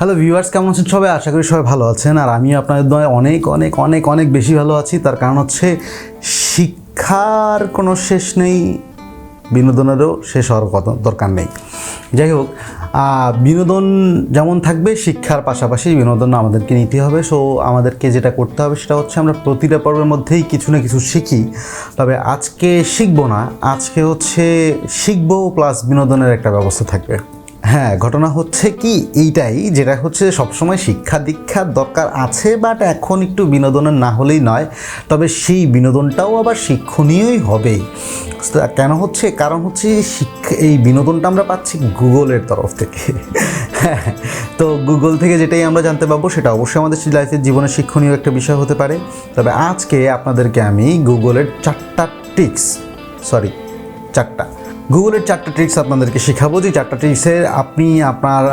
Hello viewers, কেমন আছেন সবাই? আশা করি সবাই ভালো আছেন। আর আমি আপনাদের দয় অনেক অনেক অনেক অনেক বেশি ভালো আছি। তার কারণ হচ্ছে শিক্ষার কোনো শেষ নেই, বিনোদনেরও শেষ হওয়ার কথা দরকার নেই। যাই হোক, বিনোদন যেমন থাকবে, শিক্ষার পাশাপাশি বিনোদন আমাদেরকে নিতে হবে। সো আমাদেরকে যেটা করতে হবে সেটা হচ্ছে আমরা প্রতিটা পর্বের মধ্যেই কিছু না কিছু শিখি। তবে আজকে শিখবো না, আজকে হচ্ছে শিখবো প্লাস বিনোদনের একটা ব্যবস্থা থাকবে। হ্যাঁ, ঘটনা হচ্ছে কি এইটাই, যেটা হচ্ছে সবসময় শিক্ষা দীক্ষার দরকার আছে, বাট এখন একটু বিনোদনের না হলেই নয়। তবে সেই বিনোদনটাও আবার শিক্ষণীয়ই হবে। কেন হচ্ছে? কারণ হচ্ছে এই বিনোদনটা আমরা পাচ্ছি গুগলের তরফ থেকে। হ্যাঁ, তো গুগল থেকে যেটাই আমরা জানতে পারবো সেটা অবশ্যই আমাদের লাইফের জীবনে শিক্ষণীয় একটা বিষয় হতে পারে। তবে আজকে আপনাদেরকে আমি গুগলের চারটা ট্রিক্স আপনাদেরকে শেখাবো। যে চারটা ট্রিক্সের আপনি আপনার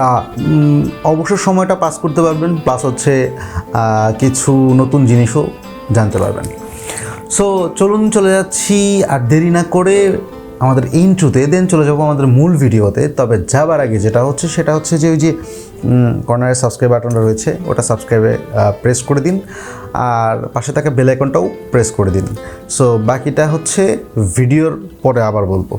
অবসর সময়টা পাস করতে পারবেন, প্লাস হচ্ছে কিছু নতুন জিনিসও জানতে পারবেন। সো চলুন চলে যাচ্ছি আর দেরি না করে আমাদের ইন্ট্রোতে, দেন চলে যাবো আমাদের মূল ভিডিওতে। তবে যাবার আগে সেটা হচ্ছে যে ওই যে কর্নারে সাবস্ক্রাইব বাটনটা রয়েছে, ওটা সাবস্ক্রাইবে প্রেস করে দিন, আর পাশে থাকা বেল আইকনটাও প্রেস করে দিন। সো বাকিটা হচ্ছে ভিডিওর পরে আবার বলবো।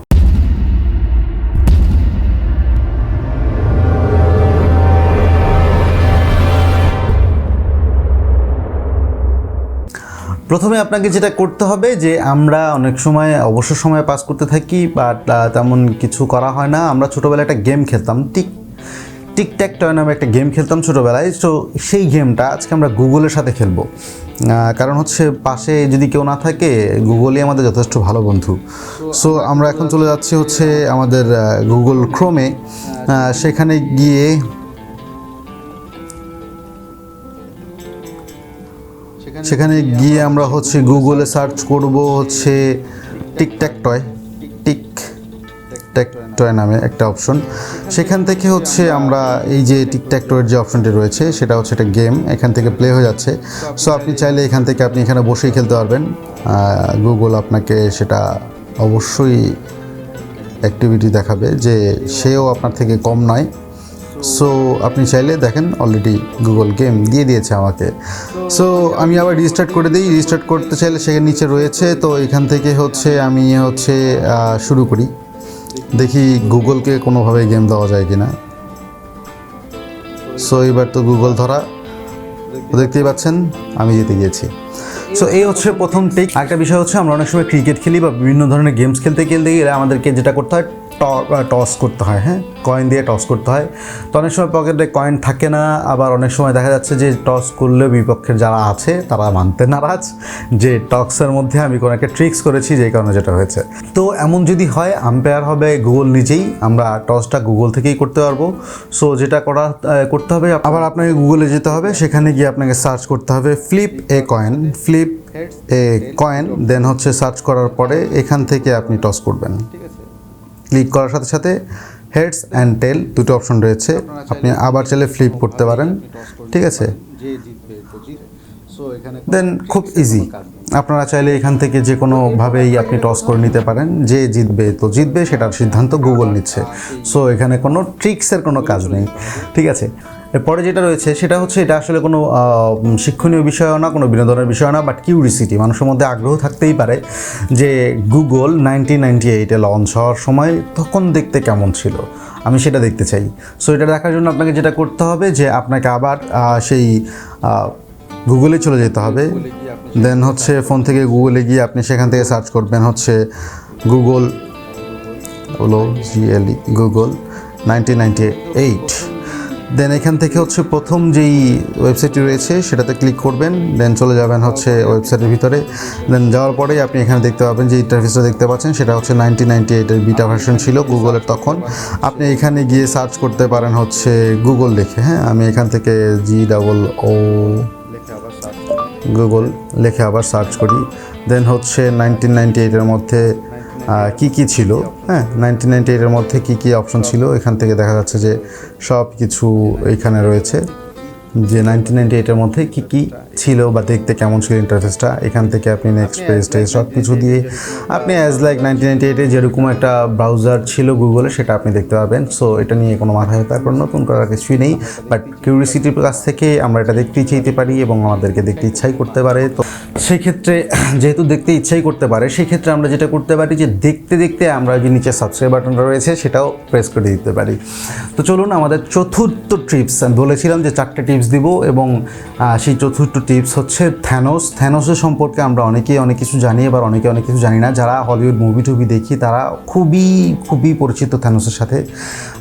প্রথমে আপনাকে যেটা করতে হবে, যে আমরা অনেক সময় অবসর সময় পাস করতে থাকি, বাট তেমন কিছু করা হয় না। আমরা ছোটোবেলায় একটা গেম খেলতাম, টিকট্যাক টয় নামে একটা গেম খেলতাম ছোটোবেলায়। তো সেই গেমটা আজকে আমরা গুগলের সাথে খেলবো। কারণ হচ্ছে পাশে যদি কেউ না থাকে, গুগলই আমাদের যথেষ্ট ভালো বন্ধু। সো আমরা এখন চলে যাচ্ছি হচ্ছে আমাদের গুগল ক্রোমে। সেখানে গিয়ে আমরা হচ্ছে গুগলে সার্চ করব হচ্ছে টিকট্যাক টয় নামে একটা অপশন। সেখান থেকে হচ্ছে আমরা এই যে টিকট্যাক টয়ের যে অপশনটি রয়েছে সেটা হচ্ছে একটা গেম, এখান থেকে প্লে হয়ে যাচ্ছে। সো আপনি চাইলে আপনি এখানে বসেই খেলতে পারবেন। গুগল আপনাকে সেটা অবশ্যই অ্যাক্টিভিটি দেখাবে, যে সেও আপনার থেকে কম নয়। সো আপনি চাইলে দেখেন, অলরেডি গুগল গেম দিয়ে দিয়েছে আমাকে। সো আমি আবার রিস্টার্ট করে দিই। রিস্টার্ট করতে চাইলে সেখানে নিচে রয়েছে, তো এখান থেকে হচ্ছে আমি শুরু করি, দেখি গুগলকে কোনোভাবে গেম দেওয়া যায় কিনা। সো এবার তো গুগল ধরা, দেখতেই পাচ্ছেন আমি জিতে গিয়েছি। সো এই হচ্ছে প্রথম টিক। আরেকটা বিষয় হচ্ছে, আমরা অনেক সময় ক্রিকেট খেলি বা বিভিন্ন ধরনের গেমস খেলতে গেলে আমাদেরকে যেটা করতে হয়, টস করতে হয়। হ্যাঁ, কয়েন দিয়ে টস করতে হয়। তো অনেক সময় পকেটে কয়েন থাকে না, আবার অনেক সময় দেখা যাচ্ছে যে টস করলে বিপক্ষের যারা আছে তারা মানতে নারাজ, যে টক্সের মধ্যে আমি কোনো একটা ট্রিক্স করেছি, যেই কারণে যেটা হয়েছে। তো এমন যদি হয়, আম্পায়ার হবে গুগল নিজেই, আমরা টসটা গুগল থেকেই করতে পারবো। সো যেটা করতে হবে, আবার আপনাকে গুগলে যেতে হবে, সেখানে গিয়ে আপনাকে সার্চ করতে হবে ফ্লিপ এ কয়েন, দেন হচ্ছে সার্চ করার পরে এখান থেকে আপনি টস করবেন। ক্লিক করার সাথে সাথে হেডস অ্যান্ড টেল দুটো অপশন রয়েছে, আপনি আবার চাইলে ফ্লিপ করতে পারেন। ঠিক আছে, দেন খুব ইজি, আপনারা চাইলে এখান থেকে যে কোনোভাবেই আপনি টস করে নিতে পারেন। যে জিতবে তো জিতবে, সেটার সিদ্ধান্ত গুগল নিচ্ছে। সো এখানে কোনো ট্রিক্সের কোনো কাজ নেই। ঠিক আছে, এরপরে যেটা রয়েছে সেটা হচ্ছে, এটা আসলে কোনো শিক্ষণীয় বিষয়ও না, কোনো বিনোদনের বিষয় না, বাট কিউরিসিটি। মানুষের মধ্যে আগ্রহ থাকতেই পারে যে গুগল 1998-এ লঞ্চ হওয়ার সময় তখন দেখতে কেমন ছিল, আমি সেটা দেখতে চাই। সো এটা দেখার জন্য আপনাকে যেটা করতে হবে, যে আপনাকে আবার সেই গুগলে চলে যেতে হবে। দেন হচ্ছে ফোন থেকে গুগলে গিয়ে আপনি সেখান থেকে সার্চ করবেন হচ্ছে গুগল 1998। দেন এখান থেকে হচ্ছে প্রথম যেই ওয়েবসাইটটি রয়েছে সেটাতে ক্লিক করবেন, দেন চলে যাবেন হচ্ছে ওয়েবসাইটের ভিতরে। দেন যাওয়ার পরেই আপনি এখানে দেখতে পাবেন যে ইন্টারফেসটা দেখতে পাচ্ছেন, সেটা হচ্ছে 1998-এর বিটা ভার্সন ছিল গুগলের তখন। আপনি এখানে গিয়ে সার্চ করতে পারেন হচ্ছে গুগল লিখে। হ্যাঁ, আমি এখান থেকে গুগল লিখে আবার সার্চ করি। দেন হচ্ছে 1998-এর মধ্যে কি ছিল, হ্যাঁ 1998-এর মধ্যে কি অপশন ছিল, এখান থেকে দেখা যাচ্ছে যে সব কিছু এইখানে রয়েছে, যে 1998-এর মধ্যে কি ছিল। ছিল বা দেখতে কেমন ছিল ইন্টারফেসটা। এখান থেকে আপনি নেক্সট পেজটা সব কিছু দিয়ে আপনি অ্যাজ লাইক 1998-এ যেরকম একটা ব্রাউজার ছিল গুগলে সেটা আপনি দেখতে পাবেন। সো এটা নিয়ে কোনো মাথা ব্যথা করে নতুন করার কিছুই নেই, বাট কিউরিওসিটির কাছ থেকে আমরা এটা দেখতেই চাইতে পারি এবং আমাদেরকে দেখতে ইচ্ছাই করতে পারে। তো সেই ক্ষেত্রে যেহেতু দেখতে ইচ্ছাই করতে পারে, সেই ক্ষেত্রে আমরা যেটা করতে পারি যে দেখতে দেখতে আমরা যে নিচে সাবস্ক্রাইব বাটনটা রয়েছে সেটাও প্রেস করে দিতে পারি। তো চলুন আমাদের চতুর্থ টিপস, আমি বলেছিলাম যে 4টে টিপস দিব এবং সেই চতুর্থ টিপস হচ্ছে থ্যানোসের সম্পর্কে আমরা অনেকেই অনেক কিছু জানি, এবার অনেকে অনেক কিছু জানি না। যারা হলিউড মুভি টুভি দেখি তারা খুবই পরিচিত থ্যানোসের সাথে,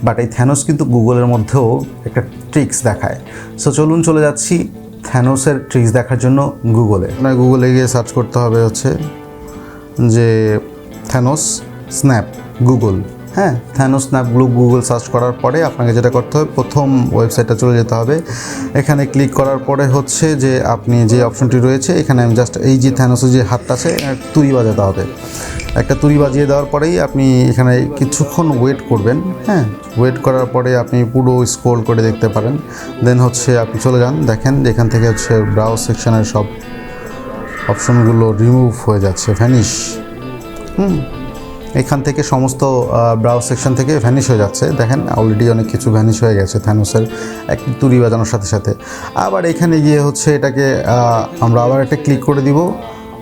বাট এই থ্যানোস কিন্তু গুগলের মধ্যেও একটা ট্রিক্স দেখায়। সো চলুন চলে যাচ্ছি থ্যানোসের ট্রিক্স দেখার জন্য গুগলে। আপনার গুগলে গিয়ে সার্চ করতে হবে হচ্ছে যে থ্যানোস স্ন্যাপ গুগল। হ্যাঁ, থ্যানোস স্ন্যাপ গুগল সার্চ করার পরে আপনাকে যেটা করতে হবে, প্রথম ওয়েবসাইটটা চলে যেতে হবে। এখানে ক্লিক করার পরে হচ্ছে যে আপনি যে অপশনটি রয়েছে এখানে আমি জাস্ট এই যে থ্যানোসের যে হাতটা আছে তুড়ি বাজাতে হবে। একটা তুড়ি বাজিয়ে দেওয়ার পরেই আপনি এখানে কিছুক্ষণ ওয়েট করবেন। হ্যাঁ, ওয়েট করার পরে আপনি পুরো স্ক্রল করে দেখতে পারেন। দেন হচ্ছে আপনি চলে যান, দেখেন এখান থেকে হচ্ছে ব্রাউজ সেকশনের সব অপশনগুলো রিমুভ হয়ে যাচ্ছে, ভ্যানিশ। এখান থেকে সমস্ত ব্রাউজ সেকশন থেকে ভ্যানিশ হয়ে যাচ্ছে। দেখেন অলরেডি অনেক কিছু ভ্যানিশ হয়ে গেছে থ্যানোসের এক তুড়ি বাজানোর সাথে সাথে। আবার এখানে গিয়ে হচ্ছে এটাকে আমরা আবার একটা ক্লিক করে দিব,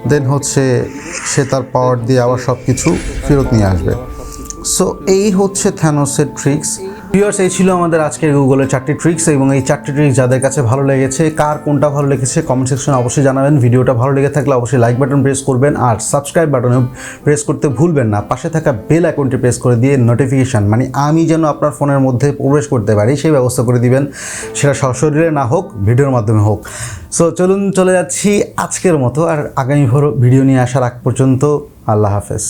দেন হচ্ছে সে তার পাওয়ার দিয়ে আবার সব কিছু ফেরত নিয়ে আসবে। সো এই হচ্ছে থ্যানোসের ট্রিক্স। ভিউয়ার্স, এই ছিল আমাদের আজকের গুগলের 4টি ট্রিক্স এবং এই 4টি ট্রিক্স যাদের কাছে ভালো লেগেছে, কার কোনটা ভালো লেগেছে কমেন্ট সেকশনে অবশ্যই জানাবেন। ভিডিওটা ভালো লেগে থাকলে অবশ্যই লাইক বাটন প্রেস করবেন আর সাবস্ক্রাইব বাটনে প্রেস করতে ভুলবেন না। পাশে থাকা বেল আইকনটি প্রেস করে দিয়ে নোটিফিকেশান, মানে আমি যেন আপনার ফোনের মধ্যে প্রবেশ করতে পারি সেই ব্যবস্থা করে দিবেন, সেটা সশরীরে না হোক ভিডিওর মাধ্যমে হোক। সো চলুন চলে যাচ্ছি আজকের মতো, আর আগামী ভিডিও নিয়ে আসার আগ পর্যন্ত আল্লাহ হাফেজ।